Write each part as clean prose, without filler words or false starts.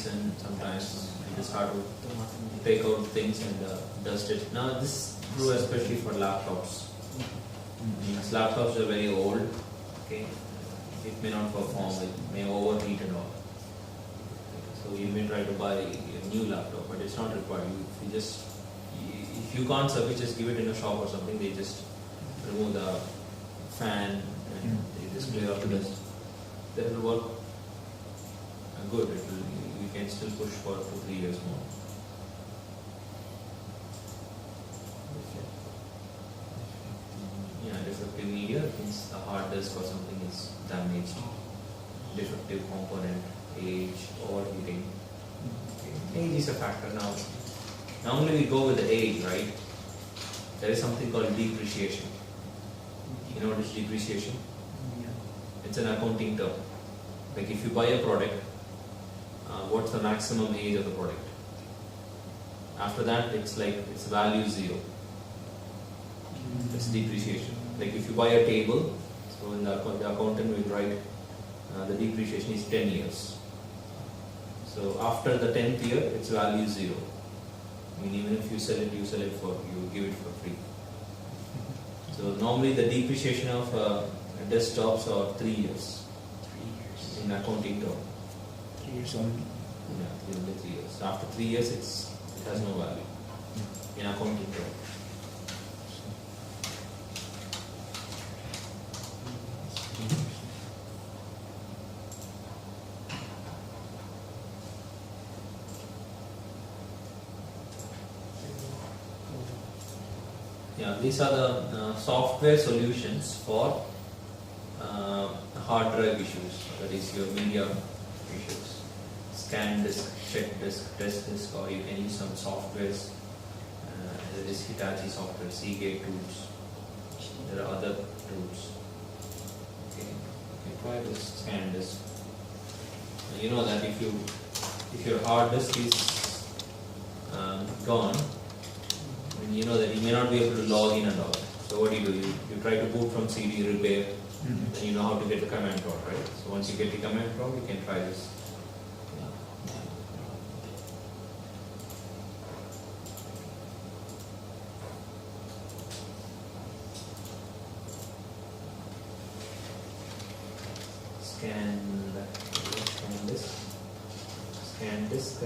and sometimes you just have to take out things and dust it. Now this is true especially for laptops. Because laptops are very old, okay, it may not perform, it may overheat and all. So you may try to buy a new laptop, but it's not required. If you can't service, just give it in a shop or something. They just remove the fan and they just clear up the dust. That will work good. You can still push for 2-3 years more. Yeah, defective media means the hard disk or something is damaged. Defective component, age, overheating. Okay. Age is a factor now. Normally we go with the age, right? There is something called depreciation. You know what is depreciation? It's an accounting term. Like if you buy a product, what's the maximum age of the product? After that, it's value 0. It's depreciation. Like if you buy a table, so in the accountant will write the depreciation is 10 years. So after the 10th year, it's value 0. I mean, even if you sell it, you give it for free. So normally the depreciation of desktops are 3 years. 3 years. In accounting term. 3 years only. Yeah, only 3 years. So after 3 years, it has no value in accounting term. Yeah, these are the software solutions for hard drive issues, that is your media issues. Scan disk, check disk, test disk, or you can use some softwares. There is Hitachi software, Seagate tools. There are other tools. Okay, try this scan disk. You know that if your hard disk is gone, you know that you may not be able to log in and all. So what do? You try to boot from CD, repair, then you know how to get the command prompt, right? So once you get the command prompt, you can try this. Scan disk.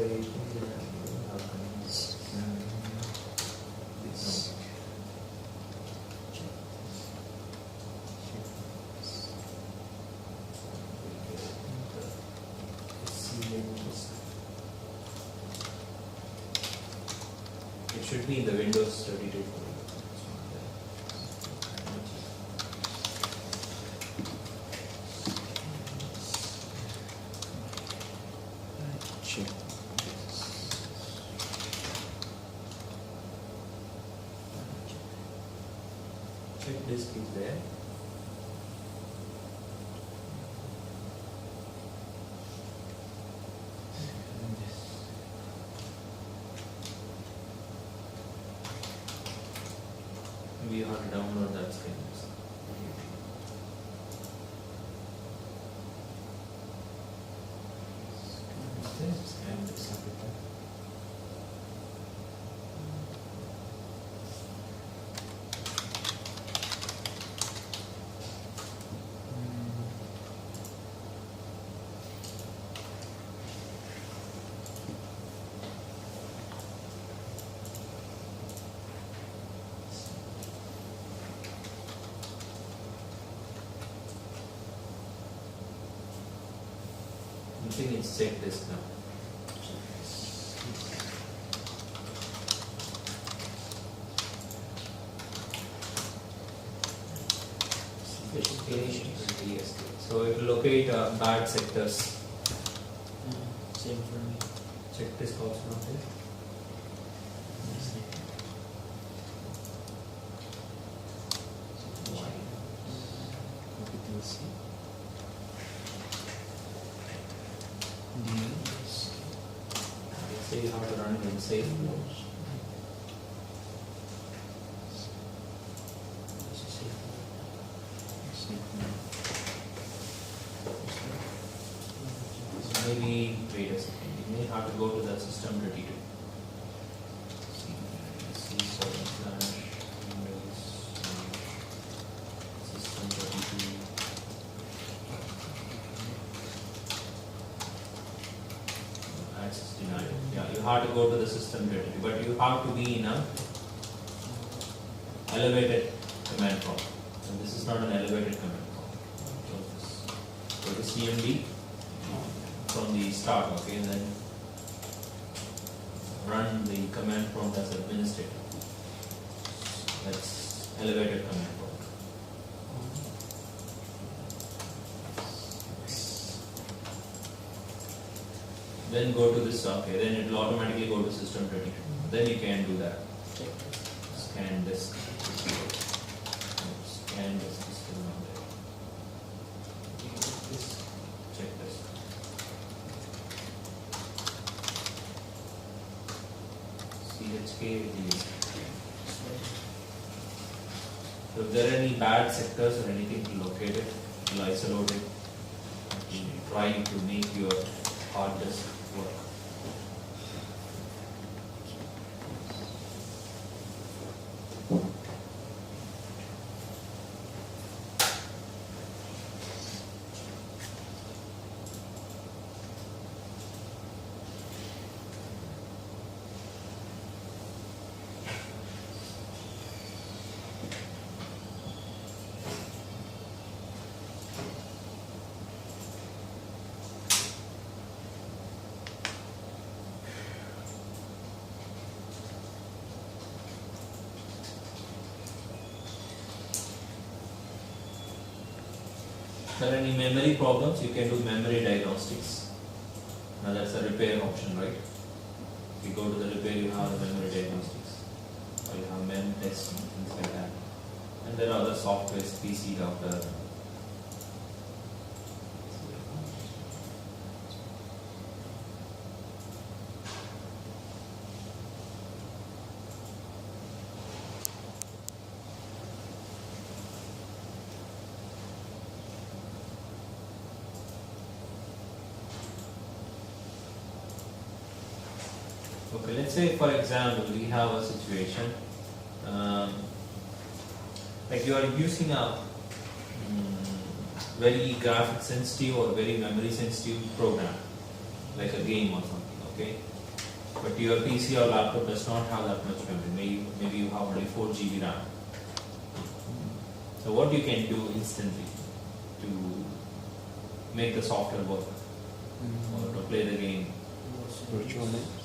It should be in the Windows 32 folder. Check disk is there. We have to download that scan disk. Scan disk. I think it's check disk now. So it will locate bad sectors. Same for me. Check disk also not there. Say how to run it in safe mode. Maybe wait a a second. You may have to go to the system.32. C7/Windows system.32. Access denied. Yeah, you have to go to the system.32, but you have to be in a elevated command prompt. And this is not an elevated command prompt. So go to CMD from the start, okay, and then run the command prompt as administrator. That's elevated command prompt. Then go to this, okay, then it will automatically go to system.32. Then you can do that. Scan disk. Scan disk is still not there. Check this. CHK is. So if there are any bad sectors or anything to locate it, you'll isolate it. You try to make your hard disk work. If there are any memory problems, you can do memory diagnostics. Now that's a repair option, right? If you go to the repair, you have the memory diagnostics, or you have mem tests and things like that. And there are other softwares, PC Doctor. Okay, let's say for example we have a situation like you are using a very graphic sensitive or very memory sensitive program, like a game or something, okay? But your PC or laptop does not have that much memory, maybe you have only 4 GB RAM. So what you can do instantly to make the software work or to play the game? Virtual links.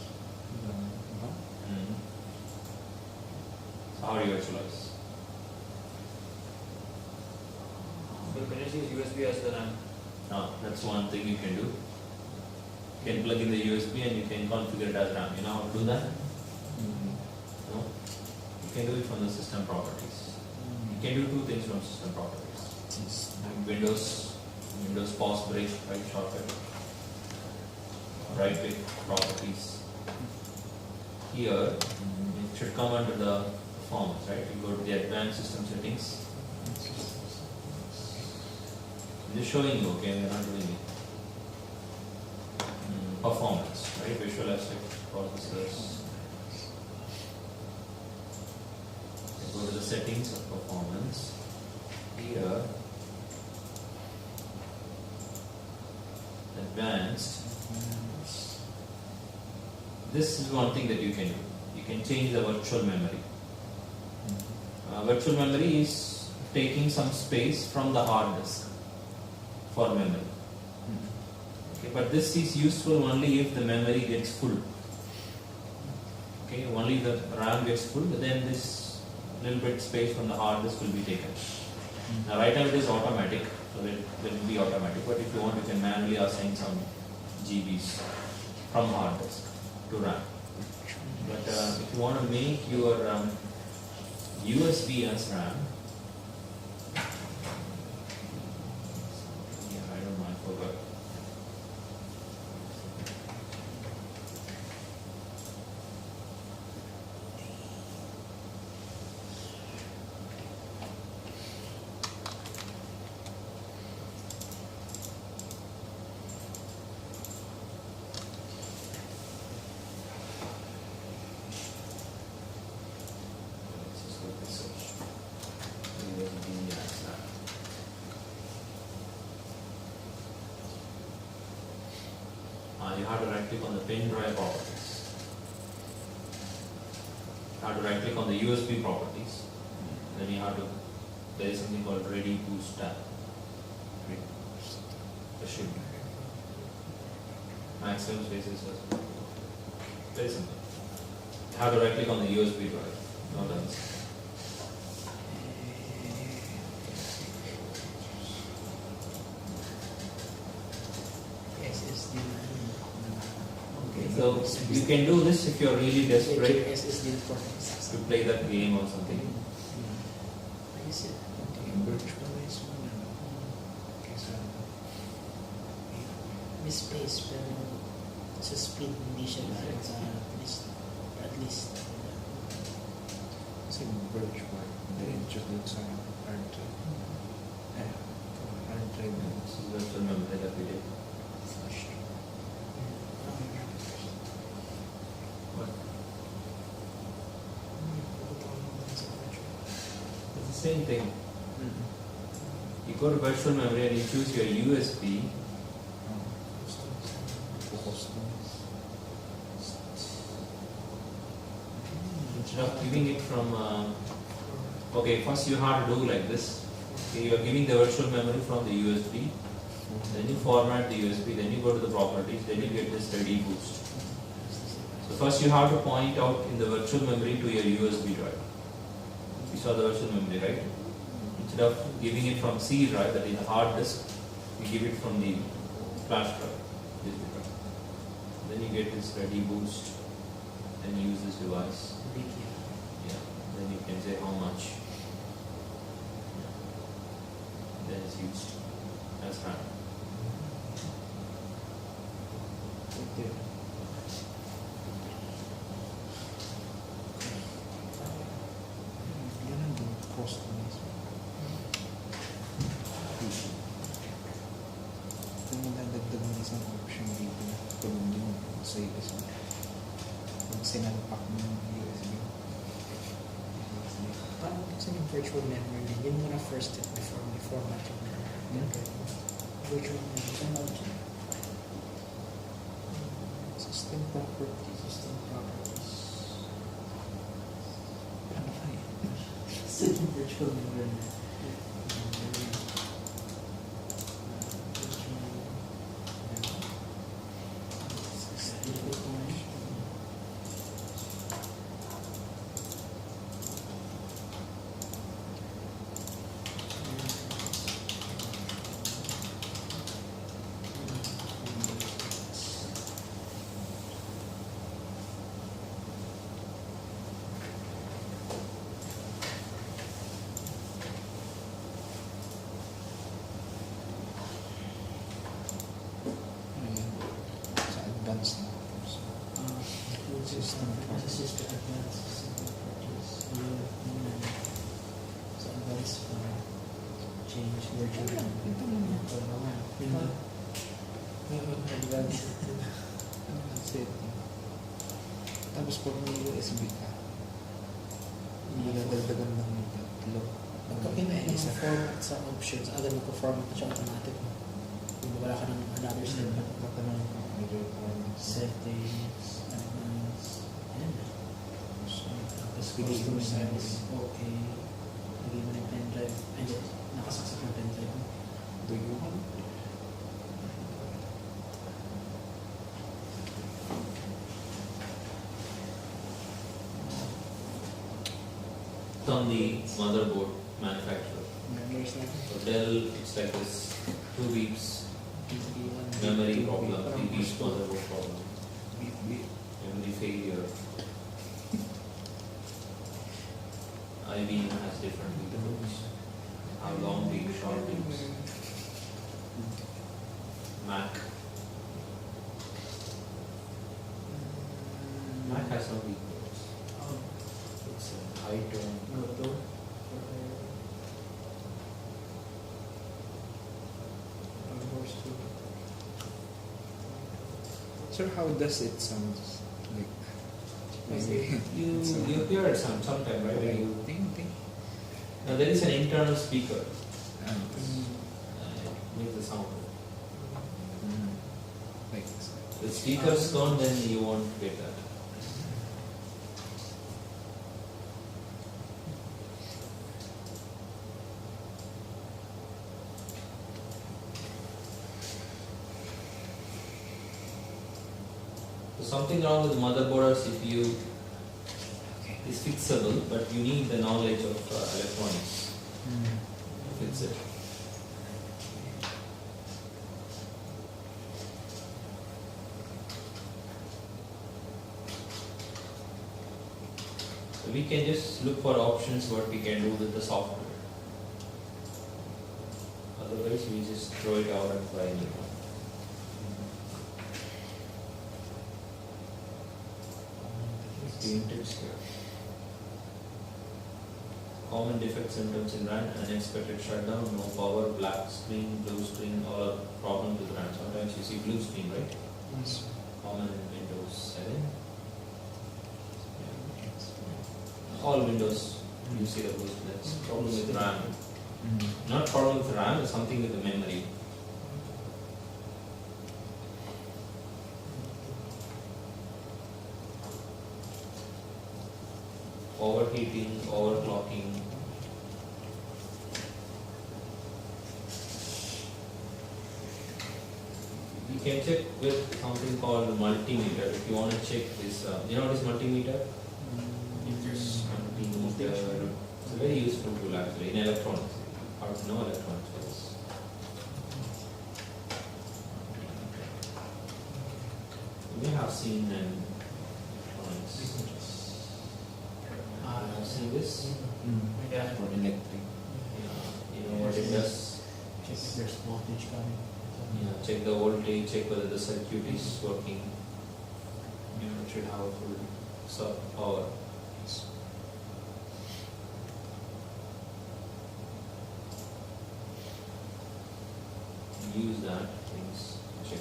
So how do you virtualize? So can I use USB as the RAM? No, that's one thing you can do. You can plug in the USB and you can configure it as RAM. You know how to do that? No? You can do it from the system properties. You can do 2 things from system properties. Windows pause break, right shortcut. Right click properties. Here it should come under the performance, right? You go to the advanced system settings. It is showing you, okay, we are not doing it. Performance, right? Visual effects, processors. Go to the settings of performance. Here, advanced. This is one thing that you can do. You can change the virtual memory. Virtual memory is taking some space from the hard disk for memory. Okay, but this is useful only if the memory gets full. Okay, only the RAM gets full, then this little bit space from the hard disk will be taken. Now right now it is automatic, so it will be automatic, but if you want you can manually assign some GBs from hard disk to RAM. But if you want to make your USB as RAM, yeah, I don't know, I forgot. you have to right click on the pen drive properties. You have to right click on the USB properties. Then you have to, there is something called Ready Boost tab. There should be. Maximum spaces. Very simple. You have to right click on the USB drive. Not else. So you can do this if you are really desperate to play that game or something. May space pero sa speed hindi siya galing sa at least Kasi virtual, just dun sa hard drive. Hard drive. This is virtual memory that we did. What? It's the same thing. You go to virtual memory and you choose your USB. Instead of giving it from, okay, first you have to do like this. Okay, you are giving the virtual memory from the USB, then you format the USB, then you go to the properties, then you get this Ready Boost. So first you have to point out in the virtual memory to your USB drive. You saw the virtual memory, right? Instead of giving it from C drive, that is the hard disk, you give it from the flash drive. Then you get this Ready Boost and use this device. Yeah. Then you can say how much. Then it's used as RAM. Okay. Ganun din, customize. Ito yung nadagdag ng isang option dito. Kung yung sa USB. Kung sinalpak mo yung USB. parang sa yung virtual memory din yun muna first step before may format yung memory. Virtual memory sa object. System properties. System properties. Ano ka eh? System virtual memory. System properties. Advanced system properties. So advanced change virtual memory. Ito naman. Ito naman. Advanced setting. Tapos pag may USB ka, hindi na dagdagan ng tatlo. Pagka pinahin sa format sa options, agad magpo-format na siya automatic. Kung wala ka ng another step. Matanong ka, may requirements. Settings, advanced, and tapos customer service, okay. Lagay mo ng pen drive, and nakasaksak ng pen drive mo. Do you want? It's on the motherboard manufacturer. Memories na. So Dell, it's like this 2 beeps memory problem, 3 beeps motherboard problem, memory failure. IBM has different beeps. How long beeps, short beeps. Mac has some beeps. It's a high tone. So how does it sound like? You hear it sometime, right? When you, Ting. now there is an internal speaker. And It makes the sound. like The speakers gone, then you won't get that. So something wrong with the motherboard or CPU is fixable, but you need the knowledge of electronics to fix it. So we can just look for options what we can do with the software. Otherwise we just throw it out and try a new one. Tips here. Common defect symptoms in RAM: unexpected shutdown, no power, black screen, blue screen, all are problems with RAM. Sometimes you see blue screen, right? Yes. Common in Windows 7. All Windows you see the blue screen. That's problem with RAM. Not problem with RAM, it's something with the memory. Overheating, overclocking. You can check with something called multimeter. If you want to check this, you know what is multimeter? Multimeter. It's a very useful tool actually in electronics. How to know electronics for this. You may have seen an electronics. Have seen this? Yeah. For electric. You know what it does? Check if there's voltage coming. Yeah, check the voltage, check whether the circuit is working. You know, it should have a full power. Use that, things, check.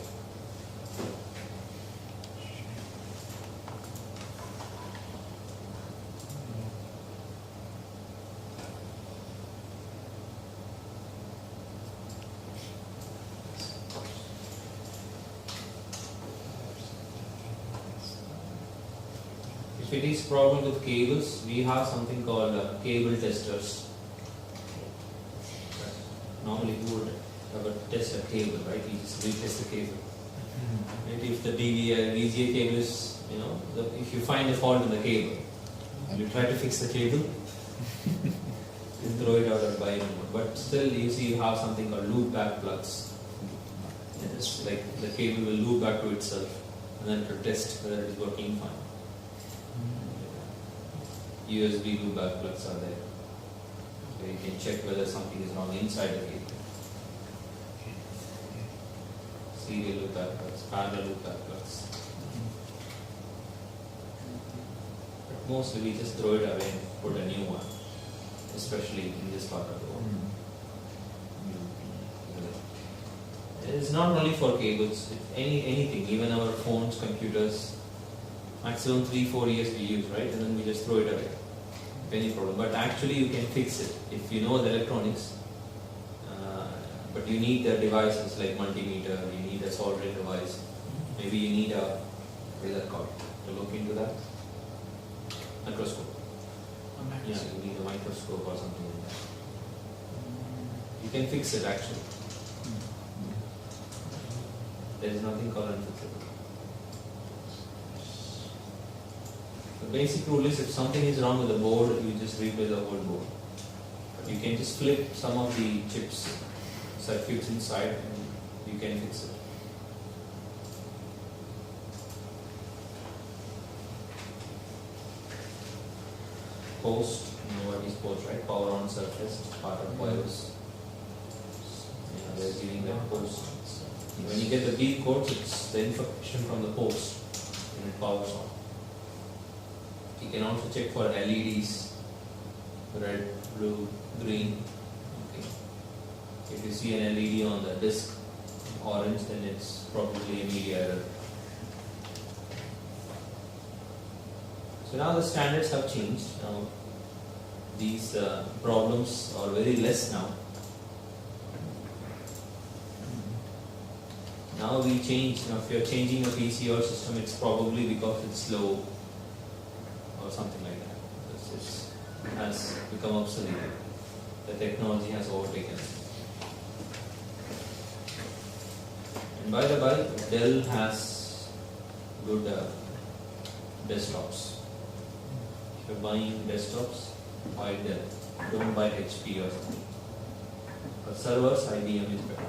If it is problem with cables, we have something called cable testers. Normally you would have a test a cable, right? You just retest the cable. Maybe if the DVI, VGA cable is, you know, if you find a fault in the cable, you try to fix the cable, you throw it out or buy it. But still, you see, you have something called loop back plugs. It's like the cable will loop back to itself and then to test whether it is working fine. USB loop back plugs are there. So you can check whether something is wrong inside the cable. Serial loop back plugs, parallel loop back plugs. But mostly we just throw it away and put a new one, especially in this part of the world. It's not only for cables, anything, even our phones, computers, maximum 3-4 years we use, right? And then we just throw it away. Any problem. But actually you can fix it if you know the electronics. But you need the devices like multimeter, you need a soldering device. Maybe you need a, what is that called? To look into that? Microscope. Yeah, you need a microscope or something like that. You can fix it actually. There is nothing called unfixable. The basic rule is if something is wrong with the board, you just replace the whole board. But you can just flip some of the chips, circuits inside, and you can fix it. Post, you know what is post, right? Power on surface, part of BIOS. They're giving that post. When you get the beep codes, it's the information from the post and it powers on. You can also check for LEDs, red, blue, green. Okay. If you see an LED on the disc, orange, then it's probably a media error. So now the standards have changed. Now these problems are very less now. Now we change, if you're changing a PC or system, it's probably because it's slow or something like that. It has become obsolete. The technology has overtaken it. And by the by, Dell has good desktops. If you're buying desktops, buy Dell. Don't buy HP or something. For servers, IBM is better.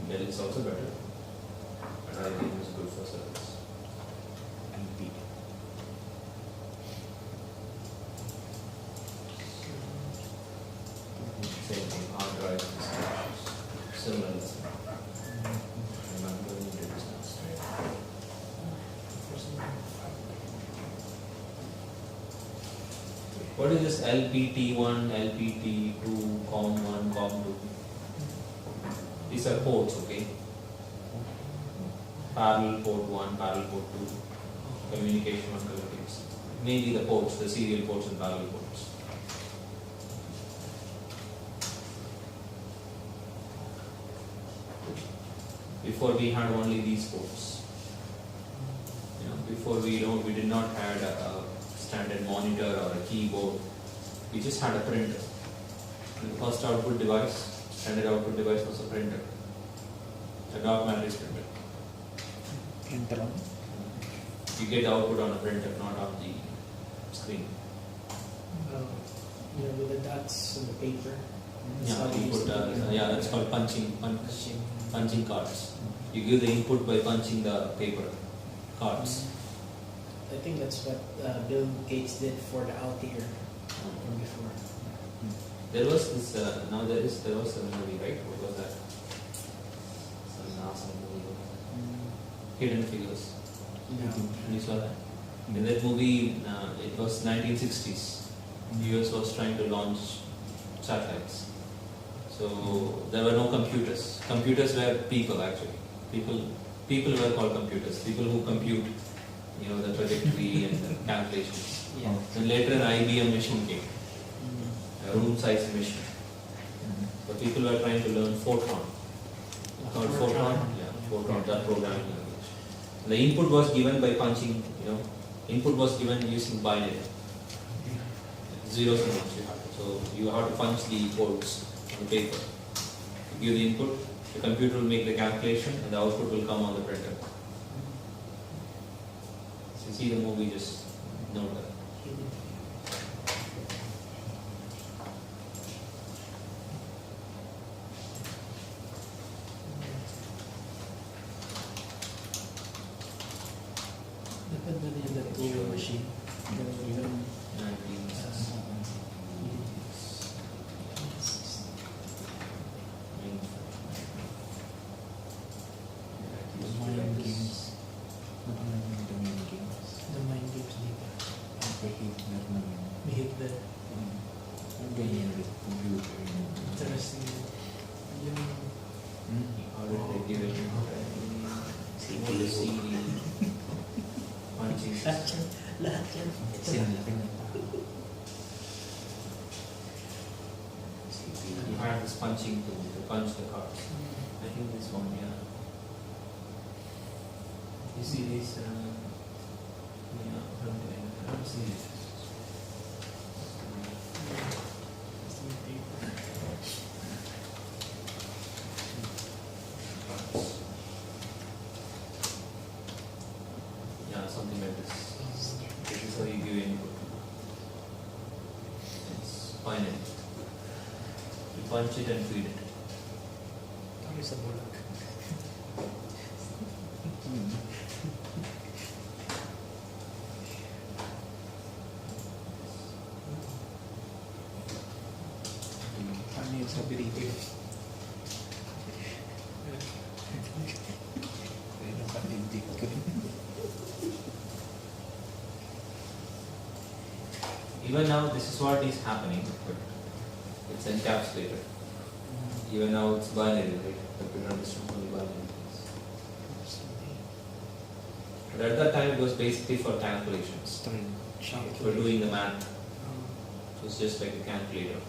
Dell is also better, but IBM is good for servers. LP. Same thing, hard drive issues. Similar. I'm going to do this now. What is this LPT1, LPT2, COM1, COM2? These are ports, okay? Parallel port 1, parallel port 2, communication on communication. Maybe the ports, the serial ports and parallel ports. Before we had only these ports. Before we did not have a standard monitor or a keyboard. We just had a printer. And the first output device, standard output device was a printer. A dark matrix printer. Printer on? You get the output on a printer, not on the screen. With the dots on the paper. Yeah, you put, that's called punching cards. You give the input by punching the paper cards. I think that's what Bill Gates did for the Altair from before. There was this, there was a movie, right? What was that? Some NASA movie. Hidden Figures. No. You saw that? In that movie, it was 1960s. US was trying to launch satellites. So there were no computers. Computers were people actually. People were called computers. People who compute, the trajectory and the calculations. Yeah. And later an IBM machine came, a room-sized machine. So people were trying to learn Fortran. Called Fortran. Yeah, Fortran, that programming language. The input was given by punching. Input was given using binary. Zeros and ones you have to. So you have to punch the codes on the paper. You give the input, the computer will make the calculation, and the output will come on the printer. So you see the movie, just note that. Dapat ba din the tool machine? The mind games dito. May Hitler. Interesting. Yung How did they give it? CD, punching system. lahat yan. You have this punching tool to punch the cards. I think this one, yeah. You see this? I don't see it. Yeah, something like this. This is how you give input. It's binary. You punch it and feed it. Kami sa bulag. Paano yung sabi rito? Pero patindig ko. Even now, this is what is happening, but it's encapsulated. Even now, it's binary, right? Computer understands only binary things. But at that time, it was basically for calculations. For doing the math. It was just like a calculator.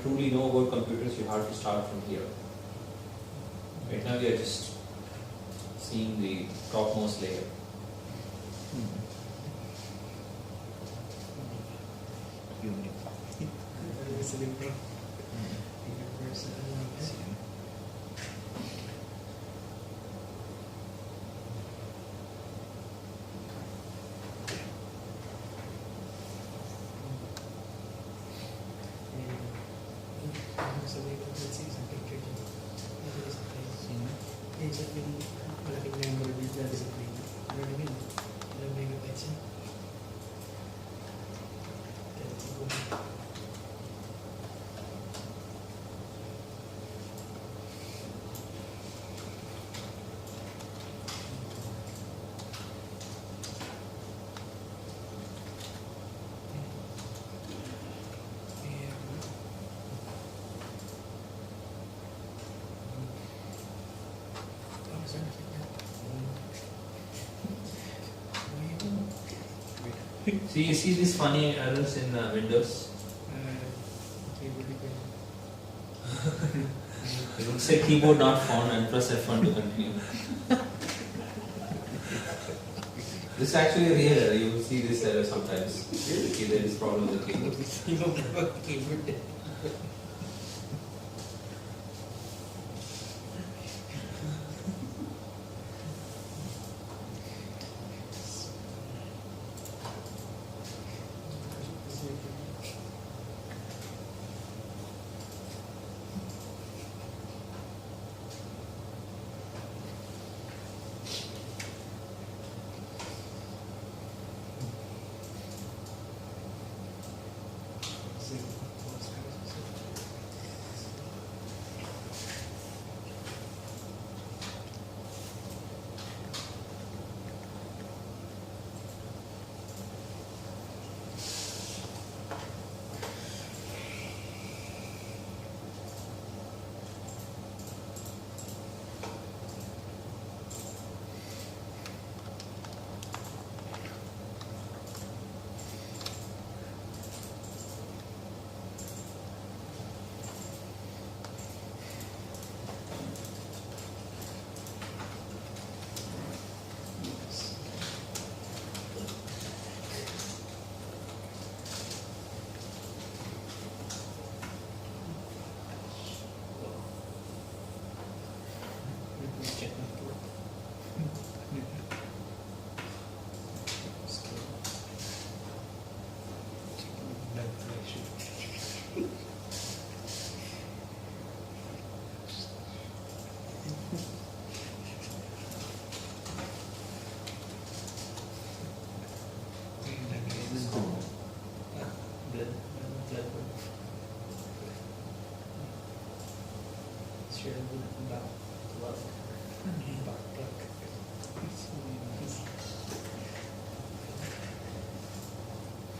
truly know about computers, you have to start from here. Right now we are just seeing the topmost layer. So you see these funny errors in Windows? It would say keyboard not found and press F1 to continue. This is actually a real error. You will see this error sometimes. Okay, there is problem with the keyboard.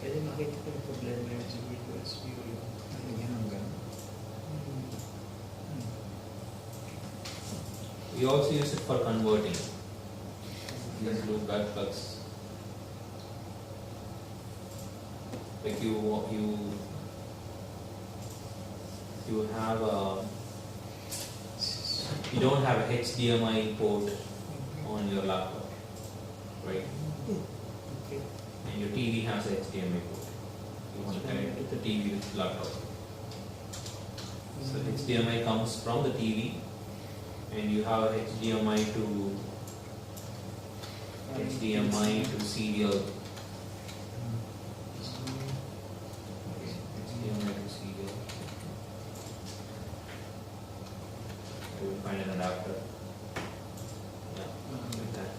Pwede makita ko yung problema yung sa videos view yung We also use it for converting. These loop back plugs. Like you have a, you don't have a HDMI port on your laptop, right? okay. And your TV has a HDMI port. You want to connect to the TV with the laptop. So HDMI comes from the TV, and you have HDMI to serial. HDMI to serial. You will find an adapter. Yeah, like that.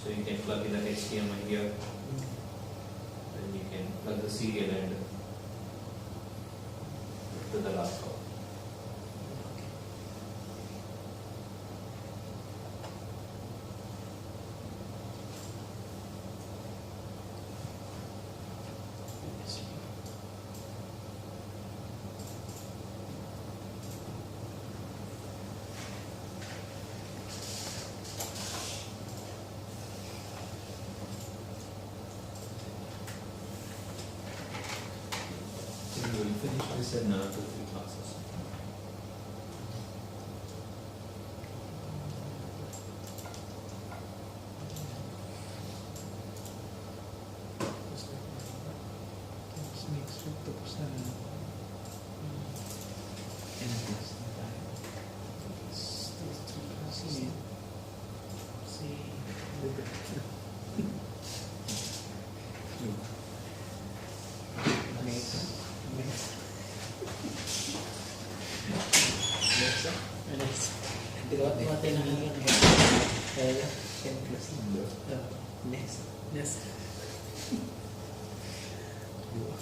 So you can plug in the HDMI here, and you can plug the serial end to the laptop. we said 2-3 classes. Tapos next week, tapos na rin. NFS na tayo. Kasi, Si next. Next. Hindi ko tayo nakikita. Kaya 10 plus lang doon. next. Diba?